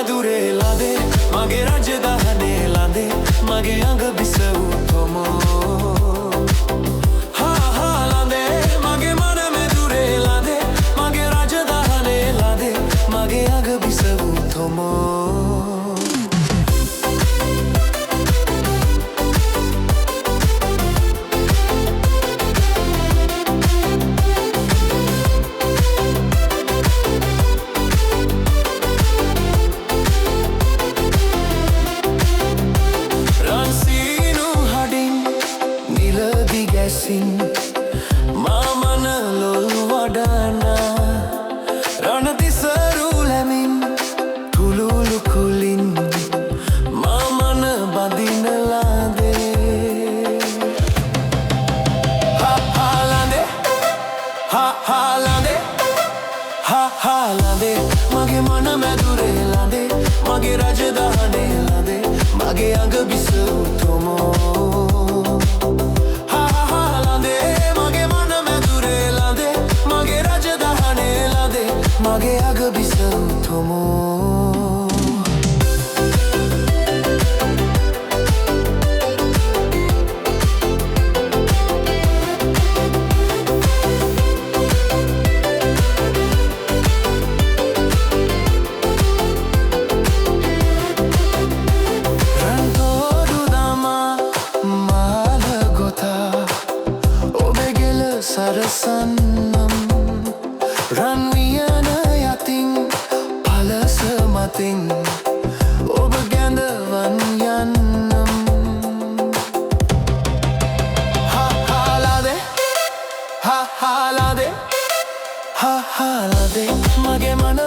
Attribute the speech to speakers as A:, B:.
A: මැදුරේ ලාදේ මගේ රජදහනේ ලාදේ මගේ අඟ බිසවූ තොමෝ මාමන ලොල් වඩනා රණතිසරු ලැමින් කුළුළු කුලින් මාමන බඳිනලාදේ හාලාදේ හාලාදේ හාලාදේ මගේ මන මැදුරේ ලාදේ මගේ රජදහනේ ලාදේ මගේ අඟ බිසවූ තොමෝ මගේ අඟ බිසවූ තොමෝ රන්තෝරු දමා මාල ගොතා ඔබේ ගෙල සරසන්නම් රන් වියන යතින් පලස මතින් ඔබ ගැඳවන් යන්නම් හාලාදේ හාලාදේ හාලාදේ මගේ මන